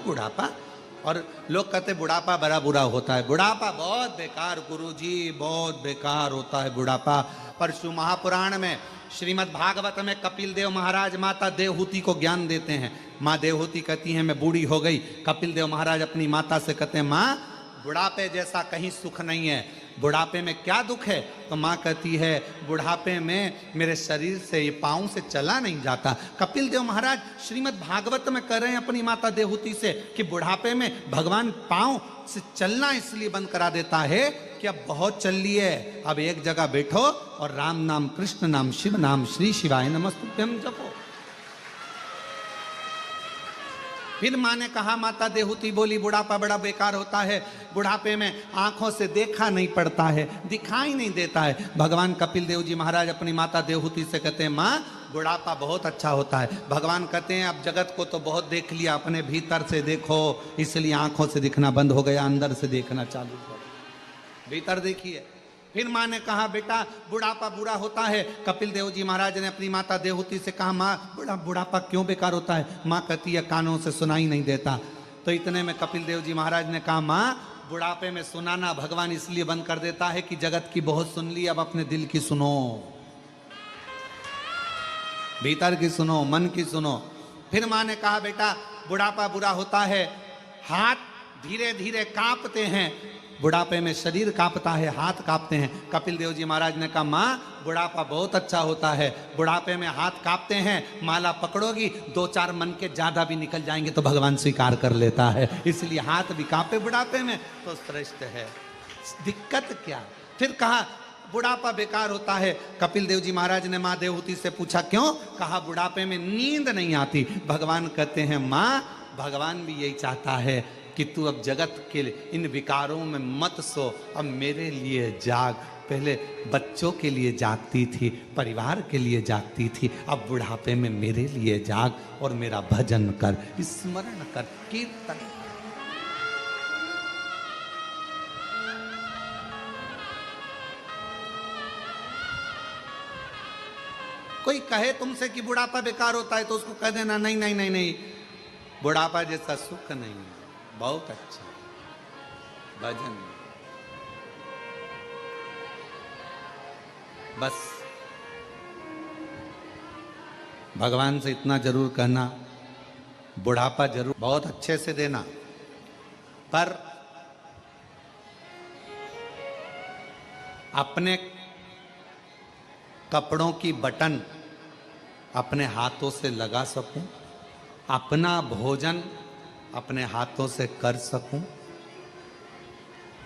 बुढ़ापा। और लोग कहते बुढ़ापा बड़ा बुरा होता है, बुढ़ापा बहुत बेकार गुरुजी, बहुत बेकार होता है बुढ़ापा। पर शिव महापुराण में श्रीमद् भागवत में कपिल देव महाराज माता देवहूति को ज्ञान देते हैं। माँ देवहूति कहती हैं मैं बूढ़ी हो गई। कपिल देव महाराज अपनी माता से कहते हैं माँ बुढ़ापे जैसा कहीं सुख नहीं है, बुढ़ापे में क्या दुख है? तो माँ कहती है बुढ़ापे में मेरे शरीर से, ये पाँव से चला नहीं जाता। कपिल देव महाराज श्रीमद् भागवत में कह रहे हैं अपनी माता देवहूति से कि बुढ़ापे में भगवान पाँव से चलना इसलिए बंद करा देता है कि अब बहुत चल लिए, अब एक जगह बैठो और राम नाम, कृष्ण नाम, शिव नाम, श्री शिवाय नमस्तुभ्यम जपो। फिर माँ ने कहा, माता देवहूति बोली बुढ़ापा बड़ा बेकार होता है, बुढ़ापे में आंखों से देखा नहीं पड़ता है, दिखाई नहीं देता है। भगवान कपिल देव जी महाराज अपनी माता देवहूति से कहते हैं माँ बुढ़ापा बहुत अच्छा होता है। भगवान कहते हैं अब जगत को तो बहुत देख लिया, अपने भीतर से देखो, इसलिए आंखों से दिखना बंद हो गया, अंदर से देखना चालू हो, भीतर देखिए। फिर माँ ने कहा बेटा बुढ़ापा बुरा होता है। कपिल देव जी महाराज ने अपनी माता देवहूति से कहा माँ बुढ़ापा क्यों बेकार होता है? माँ कहती है कानों से सुनाई नहीं देता। तो इतने में कपिल देव जी महाराज ने कहा माँ बुढ़ापे में सुनाना भगवान इसलिए बंद कर देता है कि जगत की बहुत सुन ली, अब अपने दिल की सुनो, भीतर की सुनो, मन की सुनो। फिर माँ ने कहा बेटा बुढ़ापा बुरा होता है, हाथ धीरे धीरे कांपते हैं, बुढ़ापे में शरीर कांपता है, हाथ कांपते हैं। कपिल देव जी महाराज ने कहा माँ बुढ़ापा बहुत अच्छा होता है, बुढ़ापे में हाथ कांपते हैं, माला पकड़ोगी 2-4 मन के ज्यादा भी निकल जाएंगे तो भगवान स्वीकार कर लेता है, इसलिए हाथ भी कांपे बुढ़ापे में तो श्रेष्ठ है, दिक्कत क्या? फिर कहा बुढ़ापा बेकार होता है। कपिल देव जी महाराज ने माँ देवहूति से पूछा क्यों? कहा बुढ़ापे में नींद नहीं आती। भगवान कहते हैं माँ भगवान भी यही चाहता है कि तू अब जगत के इन विकारों में मत सो, अब मेरे लिए जाग। पहले बच्चों के लिए जागती थी, परिवार के लिए जागती थी, अब बुढ़ापे में मेरे लिए जाग और मेरा भजन कर, स्मरण कर, कीर्तन। कोई कहे तुमसे कि बुढ़ापा बेकार होता है तो उसको कह देना नहीं नहीं नहीं नहीं, बुढ़ापा जैसा सुख नहीं है, बहुत अच्छा भजन। बस भगवान से इतना जरूर कहना बुढ़ापा जरूर बहुत अच्छे से देना, पर अपने कपड़ों की बटन अपने हाथों से लगा सकूं, अपना भोजन अपने हाथों से कर सकूं,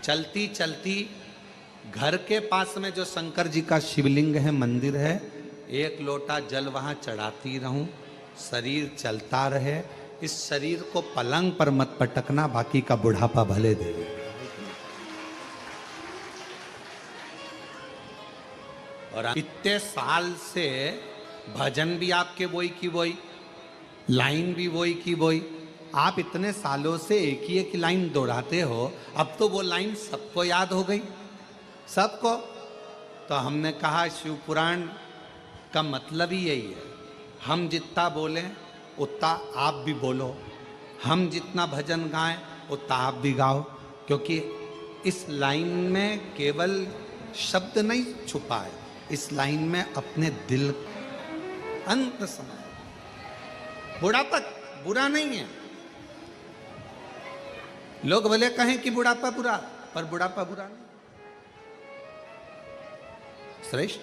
चलती चलती घर के पास में जो शंकर जी का शिवलिंग है, मंदिर है, 1 लोटा जल वहां चढ़ाती रहूं, शरीर चलता रहे। इस शरीर को पलंग पर मत पटकना, बाकी का बुढ़ापा भले दे। और इतने साल से भजन भी आपके वही की वही, लाइन भी वही की वही, आप इतने सालों से एक ही एक लाइन दोहराते हो, अब तो वो लाइन सबको याद हो गई, सबको। तो हमने कहा शिव पुराण का मतलब ही यही है, हम जितना बोलें उतना आप भी बोलो, हम जितना भजन गाएं उतना आप भी गाओ, क्योंकि इस लाइन में केवल शब्द नहीं छुपा है, इस लाइन में अपने दिल अंत समय। बुढ़ापा बुरा नहीं है, लोग भले कहें कि बुढ़ापा बुरा, पर बुढ़ापा बुरा नहीं, श्रेष्ठ।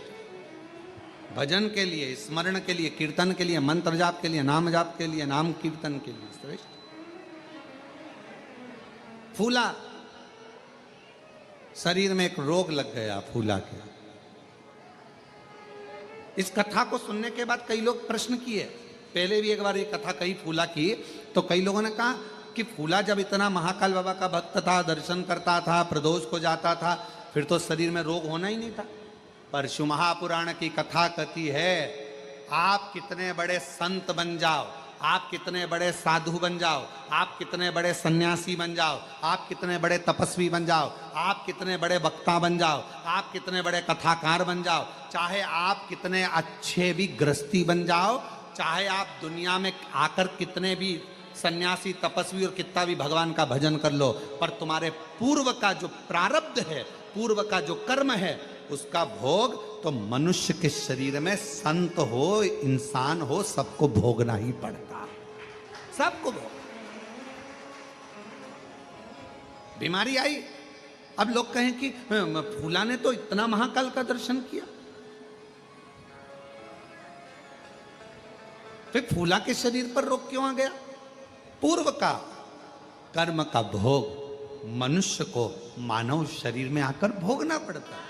भजन के लिए, स्मरण के लिए, कीर्तन के लिए, मंत्र जाप के लिए, नाम जाप के लिए, नाम कीर्तन के लिए श्रेष्ठ। फूला शरीर में एक रोग लग गया फूला के। इस कथा को सुनने के बाद कई लोग प्रश्न किए, पहले भी एक बार ये कथा कही फूला की, तो कई लोगों ने कहा कि फूला जब इतना महाकाल बाबा का भक्त था, दर्शन करता था, प्रदोष को जाता था, फिर तो शरीर में रोग होना ही नहीं था। पर शिव महापुराण की कथा कहती है आप कितने बड़े संत बन जाओ, आप कितने बड़े साधु बन जाओ, आप कितने बड़े सन्यासी बन जाओ, आप कितने बड़े तपस्वी बन जाओ, आप कितने बड़े वक्ता बन जाओ, आप कितने बड़े कथाकार बन जाओ, चाहे आप कितने अच्छे भी गृहस्थी बन जाओ, चाहे आप दुनिया में आकर कितने भी सन्यासी तपस्वी और कितना भी भगवान का भजन कर लो, पर तुम्हारे पूर्व का जो प्रारब्ध है, पूर्व का जो कर्म है, उसका भोग तो मनुष्य के शरीर में संत हो इंसान हो सबको भोगना ही पड़ता, सबको भोग। बीमारी आई, अब लोग कहें कि फूला ने तो इतना महाकाल का दर्शन किया, फिर फूला के शरीर पर रोग क्यों आ गया? पूर्व का कर्म का भोग मनुष्य को मानव शरीर में आकर भोगना पड़ता है।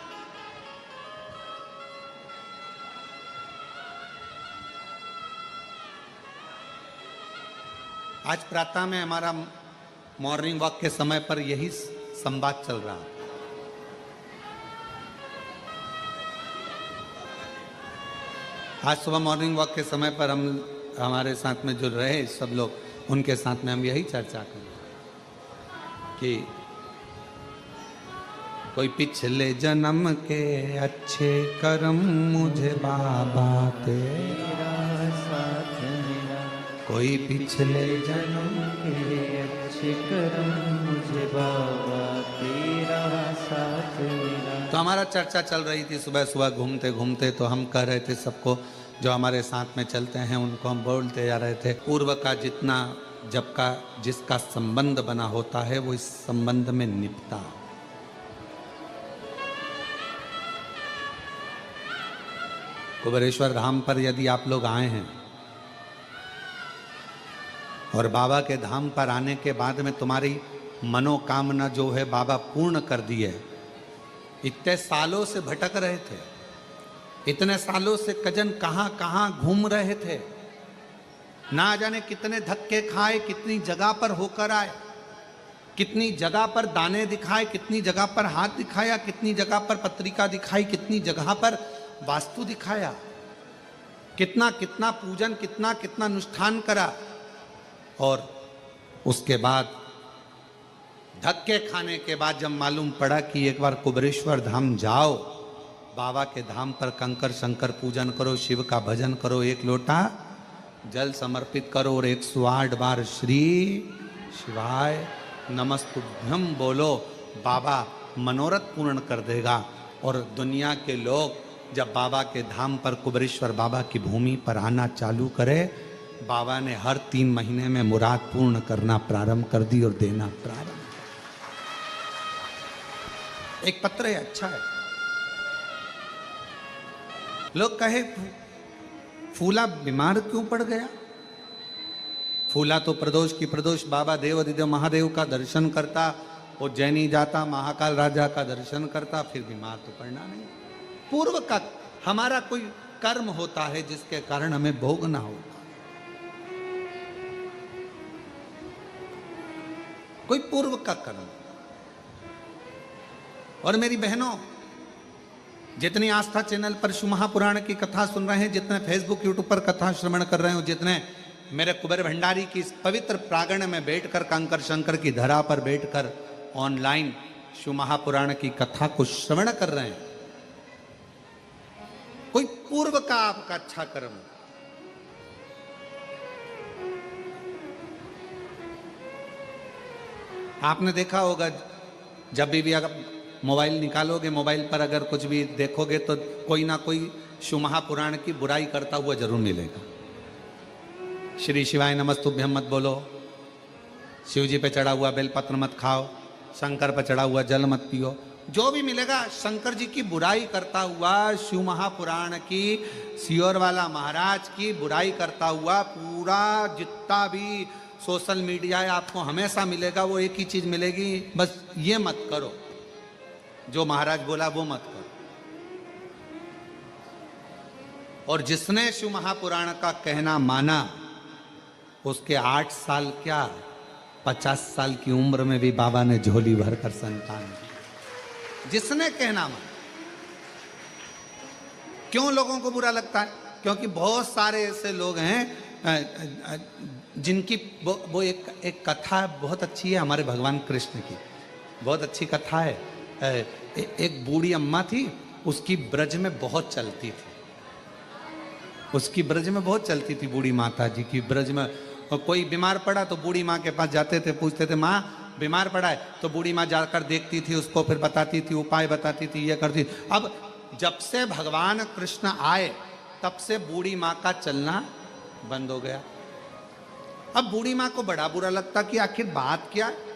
आज प्रातः में हमारा मॉर्निंग वॉक के समय पर यही संवाद चल रहा है। आज सुबह मॉर्निंग वॉक के समय पर हम हमारे साथ में जो रहे सब लोग, उनके साथ में हम यही चर्चा करें कि कोई पिछले जन्म के अच्छे कर्म मुझे बाबा तेरा साथ मिला, कोई पिछले जन्म के अच्छे कर्म मुझे बाबा तेरा साथ मिला। तो हमारा चर्चा चल रही थी सुबह सुबह घूमते घूमते, तो हम कह रहे थे सबको जो हमारे साथ में चलते हैं उनको हम बोलते जा रहे थे, पूर्व का जितना जब का जिसका संबंध बना होता है वो इस संबंध में निपटा। कुबेरेश्वर धाम पर यदि आप लोग आए हैं और बाबा के धाम पर आने के बाद में तुम्हारी मनोकामना जो है बाबा पूर्ण कर दी है, इतने सालों से भटक रहे थे, इतने सालों से कजन कहां कहां घूम रहे थे, ना जाने कितने धक्के खाए, कितनी जगह पर होकर आए, कितनी जगह पर दाने दिखाए, कितनी जगह पर हाथ दिखाया, कितनी जगह पर पत्रिका दिखाई, कितनी जगह पर वास्तु दिखाया, कितना कितना पूजन, कितना कितना अनुष्ठान करा, और उसके बाद धक्के खाने के बाद जब मालूम पड़ा कि एक बार कुबेरेश्वर धाम जाओ, बाबा के धाम पर कंकर शंकर पूजन करो, शिव का भजन करो, एक लोटा जल समर्पित करो और 108 बार श्री शिवाय नमस्तुभ्यम बोलो, बाबा मनोरथ पूर्ण कर देगा। और दुनिया के लोग जब बाबा के धाम पर कुबेरेश्वर बाबा की भूमि पर आना चालू करे, बाबा ने हर 3 महीने में मुराद पूर्ण करना प्रारंभ कर दी और देना प्रारंभ। एक पत्र है, अच्छा है। लोग कहे फूला बीमार क्यों पड़ गया? फूला तो प्रदोष की प्रदोष बाबा देव अधिदेव महादेव का दर्शन करता, उज्जैनी जाता, महाकाल राजा का दर्शन करता, फिर बीमार तो पड़ना नहीं। पूर्व का हमारा कोई कर्म होता है जिसके कारण हमें भोगना होता, कोई पूर्व का कर्म। और मेरी बहनों, जितनी आस्था चैनल पर शिव महापुराण की कथा सुन रहे हैं, जितने फेसबुक यूट्यूब पर कथा श्रवण कर रहे हो, जितने मेरे कुबेर भंडारी की इस पवित्र प्रांगण में बैठकर, कंकर शंकर की धरा पर बैठकर ऑनलाइन शिव महापुराण की कथा को श्रवण कर रहे हैं, कोई पूर्व का आपका अच्छा कर्म। आपने देखा होगा जब भी अगर मोबाइल निकालोगे, मोबाइल पर अगर कुछ भी देखोगे तो कोई ना कोई शिव महापुराण की बुराई करता हुआ जरूर मिलेगा। श्री शिवाय नमस्तुभ्यम मत बोलो, शिव जी पे चढ़ा हुआ बेलपत्र मत खाओ, शंकर पर चढ़ा हुआ जल मत पियो, जो भी मिलेगा शंकर जी की बुराई करता हुआ, शिव महापुराण की, सियोर वाला महाराज की बुराई करता हुआ पूरा जितना भी सोशल मीडिया है आपको हमेशा मिलेगा। वो एक ही चीज मिलेगी, बस ये मत करो, जो महाराज बोला वो मत करो। और जिसने शिव महापुराण का कहना माना, उसके 8 साल क्या 50 साल की उम्र में भी बाबा ने झोली भरकर संतान दी। जिसने कहना माना। क्यों लोगों को बुरा लगता है? क्योंकि बहुत सारे ऐसे लोग हैं जिनकी वो एक कथा बहुत अच्छी है हमारे भगवान कृष्ण की, बहुत अच्छी कथा है। एक बूढ़ी अम्मा थी, उसकी ब्रज में बहुत चलती थी, उसकी ब्रज में बहुत चलती थी बूढ़ी माता जी की ब्रज में, और कोई बीमार पड़ा तो बूढ़ी माँ के पास जाते थे, पूछते थे माँ बीमार पड़ा है, तो बूढ़ी माँ जाकर देखती थी उसको, फिर बताती थी, उपाय बताती थी, ये करती। अब जब से भगवान कृष्ण आए तब से बूढ़ी माँ का चलना बंद हो गया। अब बूढ़ी माँ को बड़ा बुरा लगता कि आखिर बात क्या है।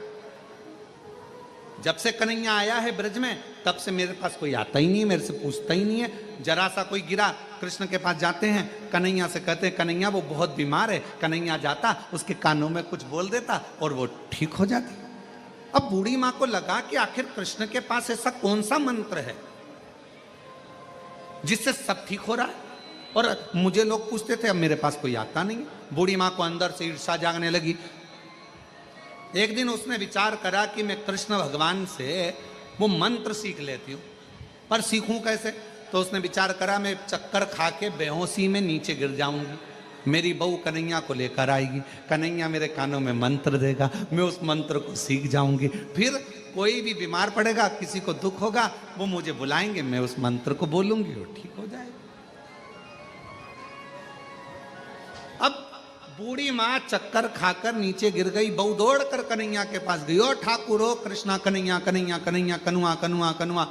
जब से कन्हैया आया है ब्रज में तब से मेरे पास कोई आता ही नहीं है, मेरे से पूछता ही नहीं है। जरा सा कोई गिरा, कृष्ण के पास जाते हैं, कन्हैया से कहते हैं कन्हैया वो बहुत बीमार है। कन्हैया जाता, उसके कानों में कुछ बोल देता और वो ठीक हो जाती। अब बूढ़ी माँ को लगा कि आखिर कृष्ण के पास ऐसा कौन सा मंत्र है जिससे सब ठीक हो रहा है, और मुझे लोग पूछते थे, अब मेरे पास कोई आता नहीं है। बूढ़ी माँ को अंदर से ईर्ष्या जागने लगी। एक दिन उसने विचार करा कि मैं कृष्ण भगवान से वो मंत्र सीख लेती हूँ, पर सीखूं कैसे? तो उसने विचार करा मैं चक्कर खा के बेहोशी में नीचे गिर जाऊंगी, मेरी बहू कन्हैया को लेकर आएगी, कन्हैया मेरे कानों में मंत्र देगा, मैं उस मंत्र को सीख जाऊंगी, फिर कोई भी बीमार पड़ेगा, किसी को दुख होगा, वो मुझे बुलाएंगे, मैं उस मंत्र को बोलूंगी, वो ठीक हो जाएगा। अब बूढ़ी माँ चक्कर खाकर नीचे गिर गई। बहू दौड़ कर कन्हैया के पास गई, ओ ठाकुर हो कृष्णा, कन्हैया कन्हैया कन्हैया, कनुआ कनुआ कनुआ।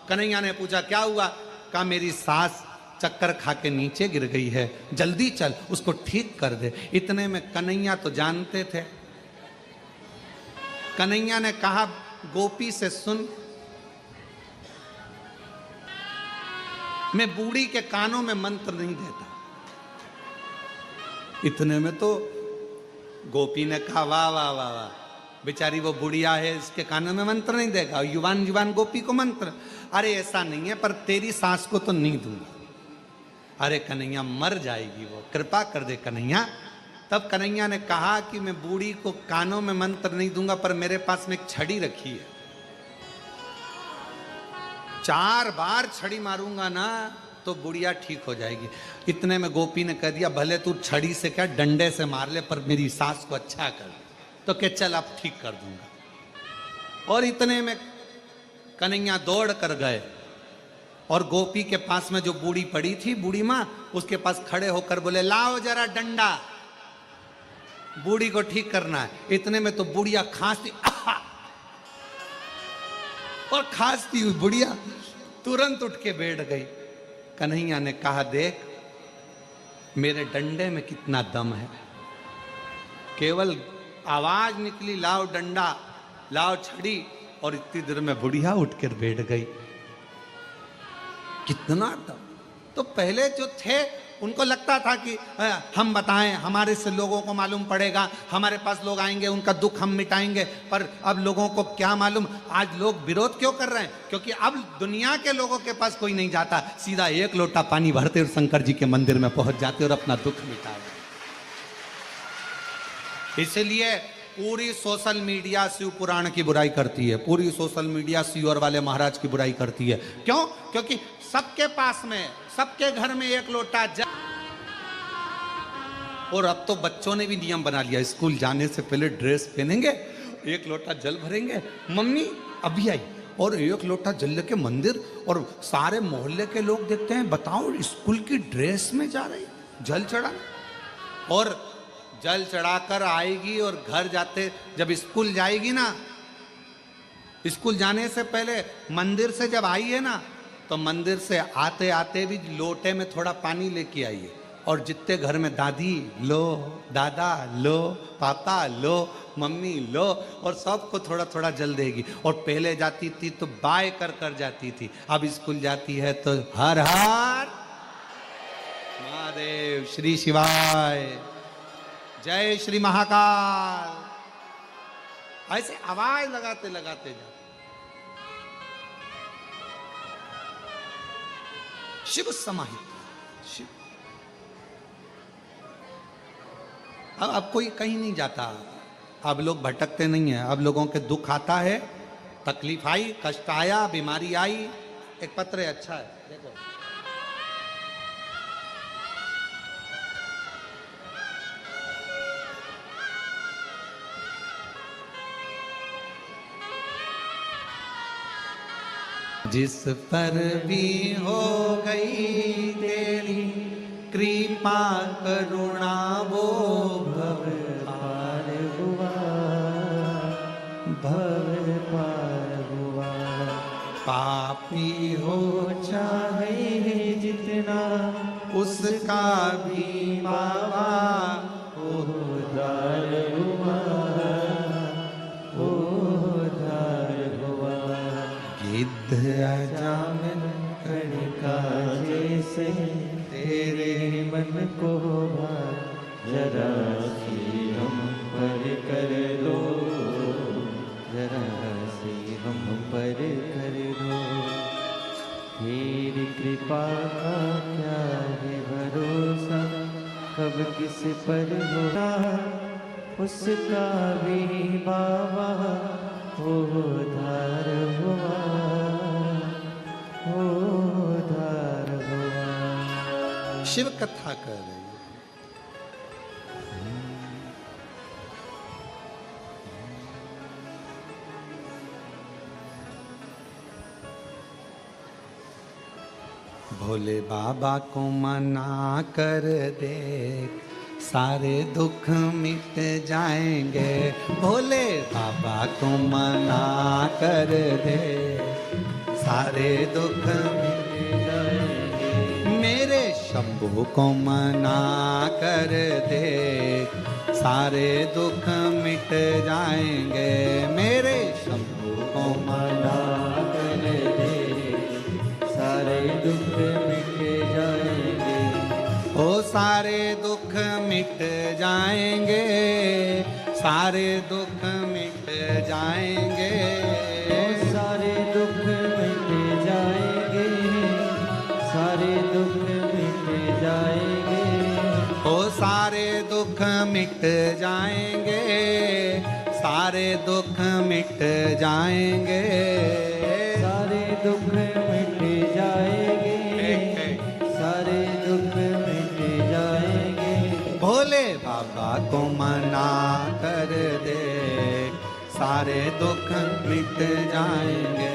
कन्हैया ने पूछा क्या हुआ? कहा मेरी सास चक्कर खा के नीचे गिर गई है, जल्दी चल उसको ठीक कर दे। इतने में कन्हैया तो जानते थे। कन्हैया ने कहा गोपी से सुन, मैं बूढ़ी के कानों में मंत्र नहीं देता। इतने में तो गोपी ने कहा वाह वाह वाह वाह, बेचारी वो बुढ़िया है, इसके कानों में मंत्र नहीं देगा, युवान युवान गोपी को मंत्र। अरे ऐसा नहीं है, पर तेरी सास को तो नहीं दूंगा। अरे कन्हैया मर जाएगी वो, कृपा कर दे कन्हैया। तब कन्हैया ने कहा कि मैं बूढ़ी को कानों में मंत्र नहीं दूंगा, पर मेरे पास में एक छड़ी रखी है, 4 बार छड़ी मारूंगा ना तो बुढ़िया ठीक हो जाएगी। इतने में गोपी ने कह दिया भले तू छड़ी से क्या डंडे से मार ले, पर मेरी सास को अच्छा कर। तो क्या चल अब ठीक कर दूंगा। और इतने में कन्हैया दौड़ कर गए और गोपी के पास में जो बूढ़ी पड़ी थी, बूढ़ी माँ, उसके पास खड़े होकर बोले लाओ जरा डंडा, बूढ़ी को ठीक करना है। इतने में तो बुढ़िया खांसती और खांसती हुई बुढ़िया तुरंत उठ के बैठ गई। कन्हैया ने कहा देख मेरे डंडे में कितना दम है, केवल आवाज निकली लाओ डंडा लाओ छड़ी, और इतनी देर में बुढ़िया उठकर बैठ गई। कितना दम। तो पहले जो थे उनको लगता था कि हम बताएं, हमारे से लोगों को मालूम पड़ेगा, हमारे पास लोग आएंगे, उनका दुख हम मिटाएंगे। पर अब लोगों को क्या मालूम, आज लोग विरोध क्यों कर रहे हैं? क्योंकि अब दुनिया के लोगों के पास कोई नहीं जाता, सीधा 1 लोटा पानी भरते और शंकर जी के मंदिर में पहुंच जाते और अपना दुख मिटाते। इसलिए पूरी सोशल मीडिया शिव पुराण की बुराई करती है, पूरी सोशल मीडिया शिवर वाले महाराज की बुराई करती है। क्यों? क्योंकि सबके पास में, सबके घर में 1 लोटा जल। और अब तो बच्चों ने भी नियम बना लिया, स्कूल जाने से पहले ड्रेस पहनेंगे, 1 लोटा जल भरेंगे, मम्मी अभी आई, और 1 लोटा जल लेके मंदिर, और सारे मोहल्ले के लोग देखते हैं, बताओ स्कूल की ड्रेस में जा रही जल चढ़ा। और जल चढ़ाकर आएगी और घर जाते, जब स्कूल जाएगी ना, स्कूल जाने से पहले मंदिर से जब आई है ना, तो मंदिर से आते आते भी लोटे में थोड़ा पानी लेके आइए, और जितने घर में दादी लो, दादा लो, पापा लो, मम्मी लो, और सबको थोड़ा थोड़ा जल देगी। और पहले जाती थी तो बाय कर कर जाती थी, अब स्कूल जाती है तो हर हर महादेव, श्री शिवाय, जय श्री महाकाल, ऐसे आवाज लगाते लगाते जाते। शिव समाहित शिव। अब कोई कहीं नहीं जाता, अब लोग भटकते नहीं है। अब लोगों के दुख आता है, तकलीफ आई, कष्ट आया, बीमारी आई, एक पत्र है, अच्छा है देखो, जिस पर भी हो गई तेरी कृपा करुणा वो भव भव पार हुआ। पापी हो चाहे जितना उसका भी बाबा उद्धार हुआ, उद्धार हुआ। गिद्ध जामन कणिका जैसे तेरे मन को भा, जरा सी हम पर कर लो, जरा सी हम पर कर लो। तेरी कृपा का क्या है भरोसा, कब किस पर होना, उसका भी बाबा उद्धार हुआ, उद्धार हुआ। शिव कथा कर रही है। भोले बाबा को मना कर दे, सारे दुख मिट जाएंगे। भोले बाबा को मना कर दे, सारे दुख मिट जाएंगे। मेरे शंभू को मना कर दे, सारे दुख मिट जाएंगे। मेरे शंभू को मना कर दे, सारे दुख मिट जाएंगे। ओ सारे दुख मिट जाएंगे, सारे दुख मिट जाएंगे। ओ सारे दुख मिट जाएंगे, सारे दुख मिट जाएंगे। ओ सारे दुख मिट जाएंगे, सारे दुख मिट जाएंगे। सारे दुख मिट जाएंगे, सारे दुख मिट जाएंगे। भोले बाबा को मना कर दे, सारे दुख मिट जाएंगे।